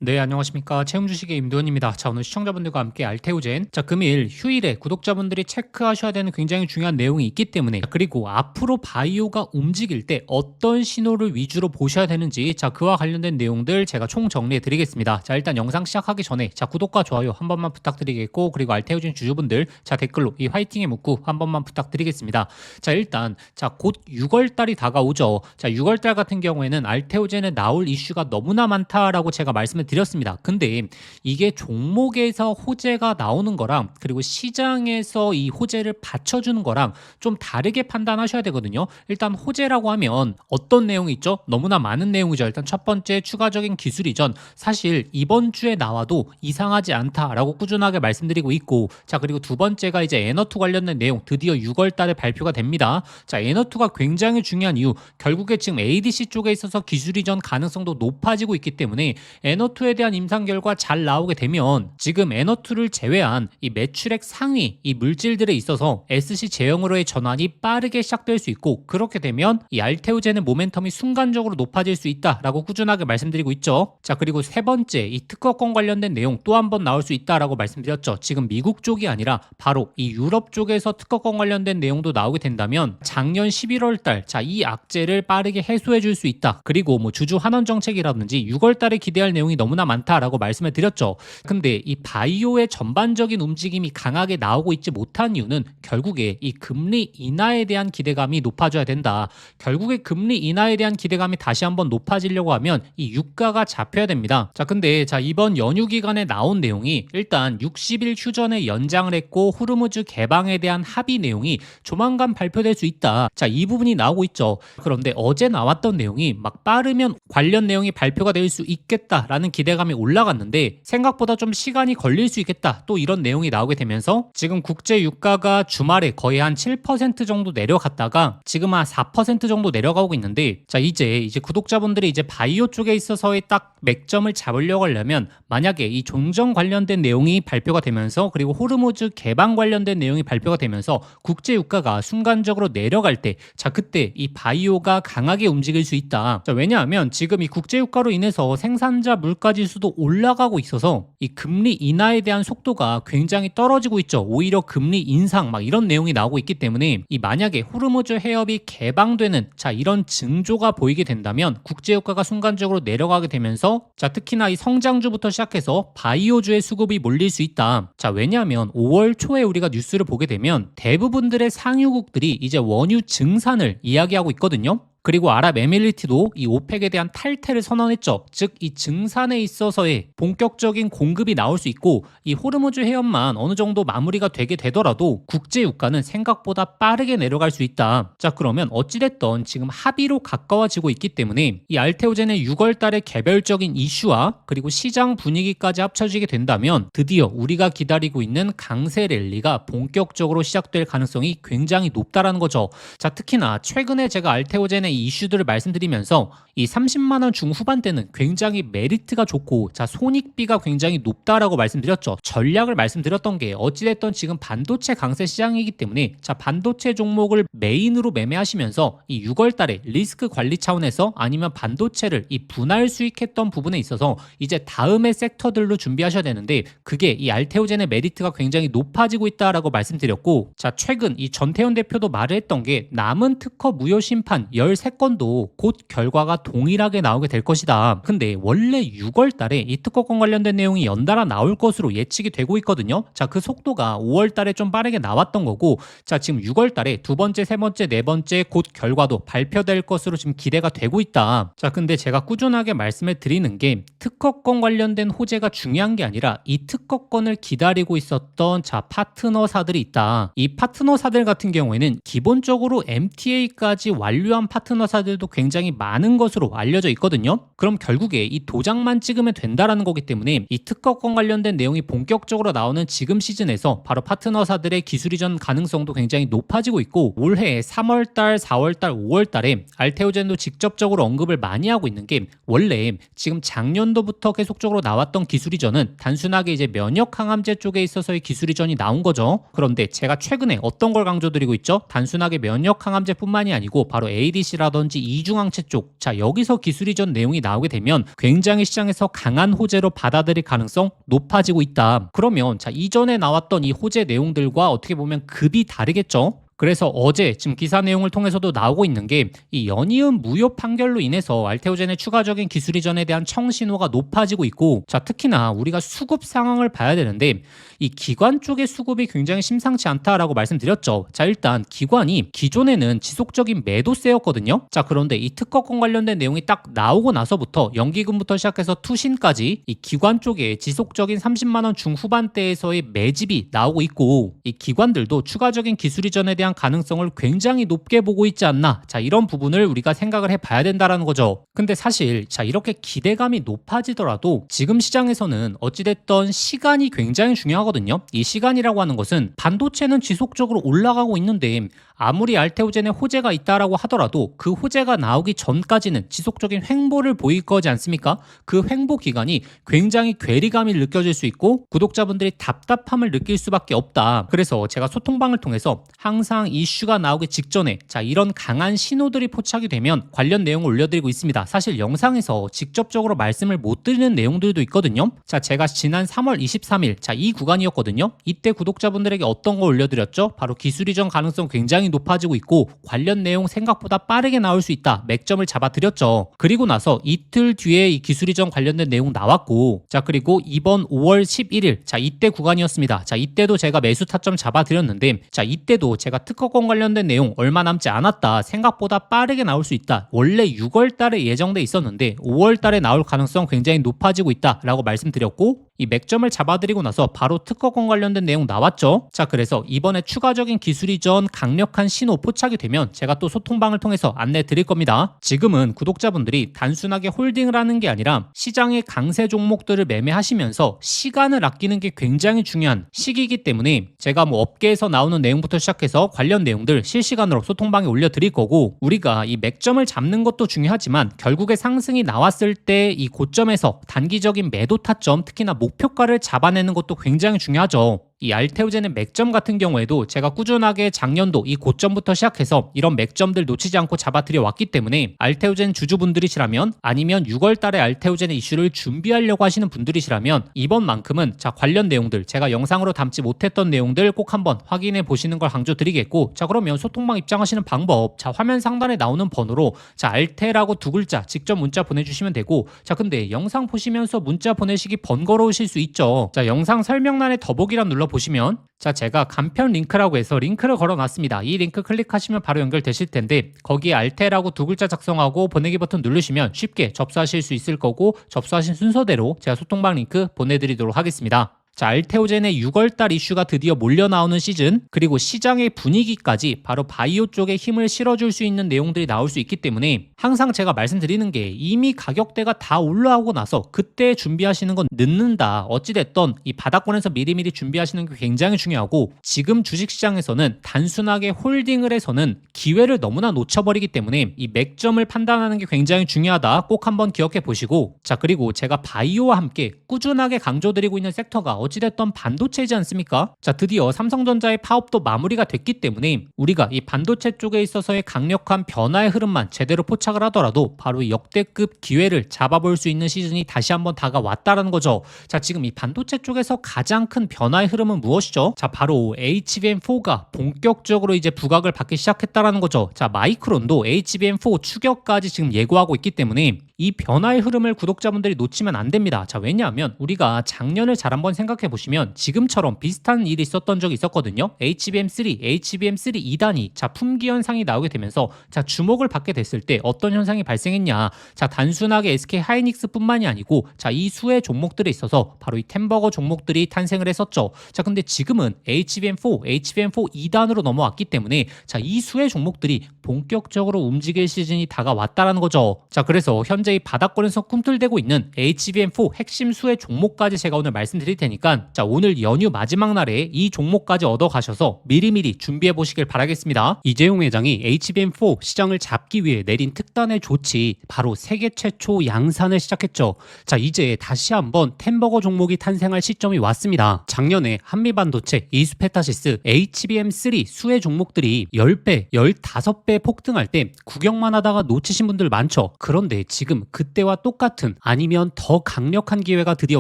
네, 안녕하십니까. 채움주식의 임도현입니다. 자, 오늘 시청자분들과 함께 알테오젠. 자, 금일 휴일에 구독자분들이 체크하셔야 되는 굉장히 중요한 내용이 있기 때문에, 그리고 앞으로 바이오가 움직일 때 어떤 신호를 위주로 보셔야 되는지, 자, 그와 관련된 내용들 제가 총 정리해 드리겠습니다. 자, 일단 영상 시작하기 전에, 자, 구독과 좋아요 한 번만 부탁드리겠고, 그리고 알테오젠 주주분들, 자, 댓글로 이 화이팅의 문구 한 번만 부탁드리겠습니다. 자, 일단, 자, 곧 6월달이 다가오죠. 자, 6월달 같은 경우에는 알테오젠에 나올 이슈가 너무나 많다라고 제가 말씀을 드렸습니다. 근데 이게 종목에서 호재가 나오는 거랑 그리고 시장에서 이 호재를 받쳐주는 거랑 좀 다르게 판단하셔야 되거든요. 일단 호재라고 하면 어떤 내용이 있죠? 너무나 많은 내용이죠. 일단 첫 번째 추가적인 기술 이전, 사실 이번 주에 나와도 이상하지 않다라고 꾸준하게 말씀드리고 있고, 자, 그리고 두 번째가 이제 에너2 관련된 내용, 드디어 6월 달에 발표가 됩니다. 자, 에너2가 굉장히 중요한 이유, 결국에 지금 ADC 쪽에 있어서 기술 이전 가능성도 높아지고 있기 때문에 에너2에 대한 임상 결과 잘 나오게 되면 지금 에너2를 제외한 이 매출액 상위 이 물질들에 있어서 SC 제형으로의 전환이 빠르게 시작될 수 있고, 그렇게 되면 이 알테오젠의 모멘텀이 순간적으로 높아질 수 있다라고 꾸준하게 말씀드리고 있죠. 자, 그리고 세 번째 이 특허권 관련된 내용 또 한 번 나올 수 있다라고 말씀드렸죠. 지금 미국 쪽이 아니라 바로 이 유럽 쪽에서 특허권 관련된 내용도 나오게 된다면 작년 11월 달, 자, 이 악재를 빠르게 해소해 줄 수 있다. 그리고 뭐 주주 환원 정책이라든지 6월 달에 기대할 내용이 너무나 많다라고 말씀을 드렸죠. 근데 이 바이오의 전반적인 움직임이 강하게 나오고 있지 못한 이유는 결국에 이 금리 인하에 대한 기대감이 높아져야 된다. 결국에 금리 인하에 대한 기대감이 다시 한번 높아지려고 하면 이 유가가 잡혀야 됩니다. 자, 근데 자, 이번 연휴 기간에 나온 내용이 일단 60일 휴전에 연장을 했고 호르무즈 개방에 대한 합의 내용이 조만간 발표될 수 있다. 자, 이 부분이 나오고 있죠. 그런데 어제 나왔던 내용이 막 빠르면 관련 내용이 발표가 될 수 있겠다라는 기대감이 올라갔는데 생각보다 좀 시간이 걸릴 수 있겠다. 또 이런 내용이 나오게 되면서 지금 국제 유가가 주말에 거의 한 7% 정도 내려갔다가 지금 한 4% 정도 내려가고 있는데, 자, 이제 구독자분들이 이제 바이오 쪽에 있어서의 딱 맥점을 잡으려고 하려면 만약에 이 종전 관련된 내용이 발표가 되면서 그리고 호르무즈 개방 관련된 내용이 발표가 되면서 국제 유가가 순간적으로 내려갈 때, 자, 그때 이 바이오가 강하게 움직일 수 있다. 자, 왜냐하면 지금 이 국제 유가로 인해서 생산자 물가 지수도 올라가고 있어서 이 금리 인하에 대한 속도가 굉장히 떨어지고 있죠. 오히려 금리 인상 막 이런 내용이 나오고 있기 때문에 이 만약에 호르무즈 해협이 개방되는, 자, 이런 징조가 보이게 된다면 국제 유가가 순간적으로 내려가게 되면서, 자, 특히나 이 성장주부터 시작해서 바이오주의 수급이 몰릴 수 있다. 자, 왜냐하면 5월 초에 우리가 뉴스를 보게 되면 대부분들의 상유국들이 이제 원유 증산을 이야기하고 있거든요. 그리고 아랍에미리트도 이 오펙에 대한 탈퇴를 선언했죠. 즉 이 증산에 있어서의 본격적인 공급이 나올 수 있고, 이 호르무즈 해협만 어느 정도 마무리가 되게 되더라도 국제 유가는 생각보다 빠르게 내려갈 수 있다. 자, 그러면 어찌됐던 지금 합의로 가까워지고 있기 때문에 이 알테오젠의 6월 달의 개별적인 이슈와 그리고 시장 분위기까지 합쳐지게 된다면 드디어 우리가 기다리고 있는 강세 랠리가 본격적으로 시작될 가능성이 굉장히 높다라는 거죠. 자, 특히나 최근에 제가 알테오젠의 이 이슈들을 말씀드리면서 이 30만 원 중후반대는 굉장히 메리트가 좋고, 자, 손익비가 굉장히 높다라고 말씀드렸죠. 전략을 말씀드렸던 게 어찌됐던 지금 반도체 강세 시장이기 때문에, 자, 반도체 종목을 메인으로 매매하시면서 이 6월 달에 리스크 관리 차원에서 아니면 반도체를 이 분할 수익했던 부분에 있어서 이제 다음의 섹터들로 준비하셔야 되는데, 그게 이 알테오젠의 메리트가 굉장히 높아지고 있다라고 말씀드렸고, 자, 최근 이 전태현 대표도 말을 했던 게 남은 특허 무효 심판 13건도 곧 결과가 동일하게 나오게 될 것이다. 근데 원래 6월 달에 이 특허권 관련된 내용이 연달아 나올 것으로 예측이 되고 있거든요. 자, 그 속도가 5월 달에 좀 빠르게 나왔던 거고, 자, 지금 6월 달에 두 번째, 세 번째, 네 번째 곧 결과도 발표될 것으로 지금 기대가 되고 있다. 자, 근데 제가 꾸준하게 말씀을 드리는 게 특허권 관련된 호재가 중요한 게 아니라 이 특허권을 기다리고 있었던, 자, 파트너사들이 있다. 이 파트너사들 같은 경우에는 기본적으로 MTA까지 완료한 파트너사들도 굉장히 많은 것으로 알려져 있거든요. 그럼 결국에 이 도장만 찍으면 된다라는 거기 때문에 이 특허권 관련된 내용이 본격적으로 나오는 지금 시즌에서 바로 파트너사들의 기술 이전 가능성도 굉장히 높아지고 있고, 올해 3월달, 4월달, 5월달에 알테오젠도 직접적으로 언급을 많이 하고 있는 게, 원래 지금 작년도부터 계속적으로 나왔던 기술 이전은 단순하게 이제 면역 항암제 쪽에 있어서의 기술 이전이 나온 거죠. 그런데 제가 최근에 어떤 걸 강조드리고 있죠? 단순하게 면역 항암제뿐만이 아니고 바로 ADC라 항체라든지 이중항체 쪽, 자 여기서 기술 이전 내용이 나오게 되면 굉장히 시장에서 강한 호재로 받아들일 가능성 높아지고 있다. 그러면 자 이전에 나왔던 이 호재 내용들과 어떻게 보면 급이 다르겠죠? 그래서 어제 지금 기사 내용을 통해서도 나오고 있는 게 이 연이은 무효 판결로 인해서 알테오젠의 추가적인 기술 이전에 대한 청신호가 높아지고 있고, 자 특히나 우리가 수급 상황을 봐야 되는데 이 기관 쪽의 수급이 굉장히 심상치 않다라고 말씀드렸죠. 자 일단 기관이 기존에는 지속적인 매도세였거든요. 자 그런데 이 특허권 관련된 내용이 딱 나오고 나서부터 연기금부터 시작해서 투신까지 이 기관 쪽에 지속적인 30만 원 중후반대에서의 매집이 나오고 있고, 이 기관들도 추가적인 기술 이전에 대한 가능성을 굉장히 높게 보고 있지 않나. 자 이런 부분을 우리가 생각을 해봐야 된다라는 거죠. 근데 사실 자 이렇게 기대감이 높아지더라도 지금 시장에서는 어찌됐던 시간이 굉장히 중요하거든요. 이 시간이라고 하는 것은 반도체는 지속적으로 올라가고 있는데 아무리 알테오젠에 호재가 있다라고 하더라도 그 호재가 나오기 전까지는 지속적인 횡보를 보일 거지 않습니까? 그 횡보 기간이 굉장히 괴리감이 느껴질 수 있고 구독자분들이 답답함을 느낄 수밖에 없다. 그래서 제가 소통방을 통해서 항상 이슈가 나오기 직전에 자 이런 강한 신호들이 포착이 되면 관련 내용을 올려드리고 있습니다. 사실 영상에서 직접적으로 말씀을 못 드리는 내용들도 있거든요. 자 제가 지난 3월 23일 자 이 구간이었거든요. 이때 구독자분들에게 어떤 거 올려드렸죠? 바로 기술 이전 가능성 굉장히 높아지고 있고 관련 내용 생각보다 빠르게 나올 수 있다. 맥점을 잡아드렸죠. 그리고 나서 이틀 뒤에 이 기술 이전 관련된 내용 나왔고, 자 그리고 이번 5월 11일 자 이때 구간이었습니다. 자 이때도 제가 매수 타점 잡아드렸는데 자 이때도 제가 특허권 관련된 내용 얼마 남지 않았다. 생각보다 빠르게 나올 수 있다. 원래 6월 달에 예정돼 있었는데 5월 달에 나올 가능성 굉장히 높아지고 있다라고 말씀드렸고, 이 맥점을 잡아드리고 나서 바로 특허권 관련된 내용 나왔죠. 자 그래서 이번에 추가적인 기술 이전 강력한 신호 포착이 되면 제가 또 소통방을 통해서 안내 드릴 겁니다. 지금은 구독자분들이 단순하게 홀딩을 하는 게 아니라 시장의 강세 종목들을 매매하시면서 시간을 아끼는 게 굉장히 중요한 시기이기 때문에 제가 뭐 업계에서 나오는 내용부터 시작해서 관련 내용들 실시간으로 소통방에 올려드릴 거고, 우리가 이 맥점을 잡는 것도 중요하지만 결국에 상승이 나왔을 때 이 고점에서 단기적인 매도 타점, 특히나 목표가를 잡아내는 것도 굉장히 중요하죠. 이 알테오젠의 맥점 같은 경우에도 제가 꾸준하게 작년도 이 고점부터 시작해서 이런 맥점들 놓치지 않고 잡아드려 왔기 때문에 알테오젠 주주분들이시라면, 아니면 6월 달에 알테오젠의 이슈를 준비하려고 하시는 분들이시라면 이번만큼은 자 관련 내용들 제가 영상으로 담지 못했던 내용들 꼭 한번 확인해 보시는 걸 강조드리겠고, 자 그러면 소통방 입장하시는 방법, 자 화면 상단에 나오는 번호로 자 알테라고 두 글자 직접 문자 보내주시면 되고, 자 근데 영상 보시면서 문자 보내시기 번거로우실 수 있죠. 자 영상 설명란에 더보기란 눌러 보시면 자 제가 간편 링크라고 해서 링크를 걸어놨습니다. 이 링크 클릭하시면 바로 연결되실 텐데 거기에 알테라고 두 글자 작성하고 보내기 버튼 누르시면 쉽게 접수하실 수 있을 거고, 접수하신 순서대로 제가 소통방 링크 보내드리도록 하겠습니다. 자 알테오젠의 6월달 이슈가 드디어 몰려 나오는 시즌, 그리고 시장의 분위기까지 바로 바이오 쪽에 힘을 실어줄 수 있는 내용들이 나올 수 있기 때문에 항상 제가 말씀드리는 게 이미 가격대가 다 올라오고 나서 그때 준비하시는 건 늦는다. 어찌됐던 이 바닥권에서 미리미리 준비하시는 게 굉장히 중요하고, 지금 주식시장에서는 단순하게 홀딩을 해서는 기회를 너무나 놓쳐버리기 때문에 이 맥점을 판단하는 게 굉장히 중요하다. 꼭 한번 기억해 보시고, 자 그리고 제가 바이오와 함께 꾸준하게 강조드리고 있는 섹터가 어찌됐던 반도체이지 않습니까? 자 드디어 삼성전자의 파업도 마무리가 됐기 때문에 우리가 이 반도체 쪽에 있어서의 강력한 변화의 흐름만 제대로 포착을 하더라도 바로 역대급 기회를 잡아볼 수 있는 시즌이 다시 한번 다가왔다라는 거죠. 자 지금 이 반도체 쪽에서 가장 큰 변화의 흐름은 무엇이죠? 자 바로 HBM4가 본격적으로 이제 부각을 받기 시작했다라는 거죠. 자 마이크론도 HBM4 추격까지 지금 예고하고 있기 때문에 이 변화의 흐름을 구독자분들이 놓치면 안 됩니다. 자 왜냐하면 우리가 작년을 잘 한번 생각해 보시면 지금처럼 비슷한 일이 있었던 적이 있었거든요. HBM3, HBM3 2단이 자 품귀 현상이 나오게 되면서 자 주목을 받게 됐을 때 어떤 현상이 발생했냐? 자 단순하게 SK 하이닉스뿐만이 아니고 자 이 수의 종목들에 있어서 바로 이 템버거 종목들이 탄생을 했었죠. 자 근데 지금은 HBM4, HBM4 2단으로 넘어왔기 때문에 자 이 수의 종목들이 본격적으로 움직일 시즌이 다가왔다라는 거죠. 자 그래서 현재 이 바닥권에서 꿈틀대고 있는 HBM4 핵심 수의 종목까지 제가 오늘 말씀드릴 테니까 있으니까 자, 오늘 연휴 마지막 날에 이 종목까지 얻어가셔서 미리미리 준비해 보시길 바라겠습니다. 이재용 회장이 HBM4 시장을 잡기 위해 내린 특단의 조치, 바로 세계 최초 양산을 시작했죠. 자, 이제 다시 한번 템버거 종목이 탄생할 시점이 왔습니다. 작년에 한미반도체, 이스페타시스, HBM3 수혜 종목들이 10배, 15배 폭등할 때 구경만 하다가 놓치신 분들 많죠. 그런데 지금 그때와 똑같은 아니면 더 강력한 기회가 드디어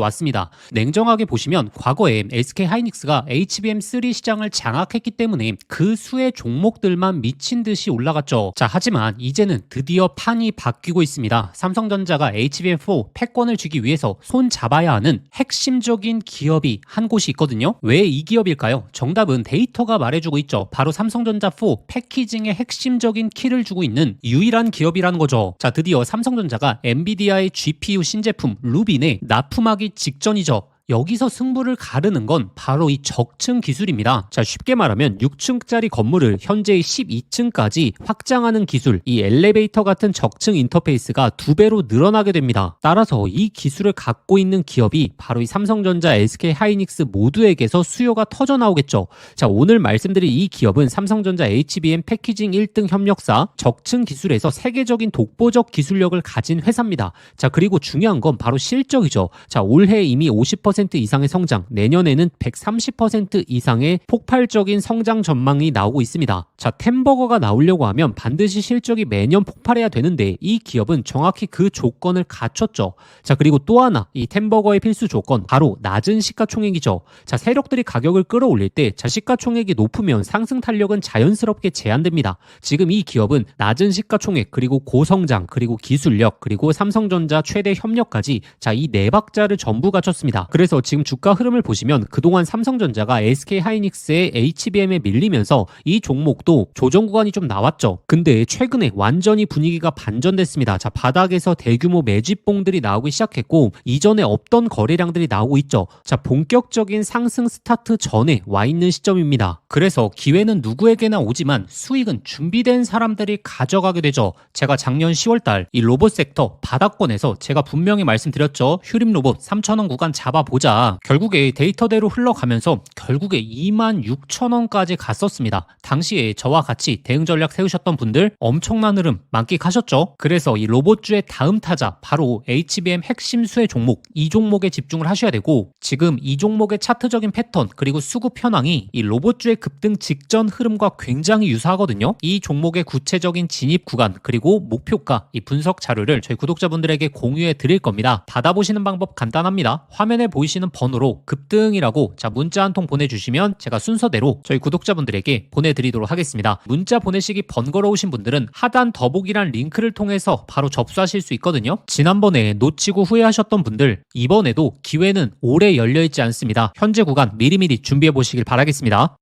왔습니다. 냉정하게 보시면 과거에 SK하이닉스가 HBM3 시장을 장악했기 때문에 그 수혜 종목들만 미친 듯이 올라갔죠. 자, 하지만 이제는 드디어 판이 바뀌고 있습니다. 삼성전자가 HBM4 패권을 쥐기 위해서 손 잡아야 하는 핵심적인 기업이 한 곳이 있거든요. 왜 이 기업일까요? 정답은 데이터가 말해주고 있죠. 바로 삼성전자 4 패키징의 핵심적인 키를 주고 있는 유일한 기업이라는 거죠. 자, 드디어 삼성전자가 엔비디아의 GPU 신제품 루빈에 납품하기 직전이죠. 여기서 승부를 가르는 건 바로 이 적층 기술입니다. 자, 쉽게 말하면 6층짜리 건물을 현재의 12층까지 확장하는 기술, 이 엘리베이터 같은 적층 인터페이스가 2배로 늘어나게 됩니다. 따라서 이 기술을 갖고 있는 기업이 바로 이 삼성전자, SK하이닉스 모두에게서 수요가 터져 나오겠죠. 자, 오늘 말씀드린 이 기업은 삼성전자 HBM 패키징 1등 협력사, 적층 기술에서 세계적인 독보적 기술력을 가진 회사입니다. 자, 그리고 중요한 건 바로 실적이죠. 자, 올해 이미 50% 이상의 성장, 내년에는 130% 이상의 폭발적인 성장 전망이 나오고 있습니다. 자, 템버거가 나오려고 하면 반드시 실적이 매년 폭발해야 되는데 이 기업은 정확히 그 조건을 갖췄죠. 자, 그리고 또 하나, 이 템버거의 필수 조건, 바로 낮은 시가총액이죠. 자, 세력들이 가격을 끌어올릴 때 자, 시가총액이 높으면 상승 탄력은 자연스럽게 제한됩니다. 지금 이 기업은 낮은 시가총액, 그리고 고성장, 그리고 기술력, 그리고 삼성전자 최대 협력까지 자, 이 네 박자를 전부 갖췄습니다. 그래서 지금 주가 흐름을 보시면 그동안 삼성전자가 SK하이닉스의 HBM에 밀리면서 이 종목도 조정 구간이 좀 나왔죠. 근데 최근에 완전히 분위기가 반전됐습니다. 자, 바닥에서 대규모 매집봉들이 나오기 시작했고 이전에 없던 거래량들이 나오고 있죠. 자, 본격적인 상승 스타트 전에 와 있는 시점입니다. 그래서 기회는 누구에게나 오지만 수익은 준비된 사람들이 가져가게 되죠. 제가 작년 10월달 이 로봇 섹터 바닥권에서 제가 분명히 말씀드렸죠. 휴림 로봇 3,000원 구간 잡아보자. 결국에 데이터대로 흘러가면서 결국에 26,000원까지 갔었습니다. 당시에 저와 같이 대응 전략 세우셨던 분들 엄청난 흐름 만끽하셨죠. 그래서 이 로봇주의 다음 타자 바로 HBM 핵심 수혜 종목, 이 종목에 집중을 하셔야 되고, 지금 이 종목의 차트적인 패턴 그리고 수급 현황이 이 로봇주의 급등 직전 흐름과 굉장히 유사하거든요. 이 종목의 구체적인 진입 구간 그리고 목표가, 이 분석 자료를 저희 구독자분들에게 공유해 드릴 겁니다. 받아보시는 방법 간단합니다. 화면에 보이시는 번호로 급등이라고 자, 문자 한 통 보내주시면 제가 순서대로 저희 구독자분들에게 보내드리도록 하겠습니다. 문자 보내시기 번거로우신 분들은 하단 더보기란 링크를 통해서 바로 접수하실 수 있거든요. 지난번에 놓치고 후회하셨던 분들, 이번에도 기회는 오래 열려있지 않습니다. 현재 구간 미리미리 준비해 보시길 바라겠습니다.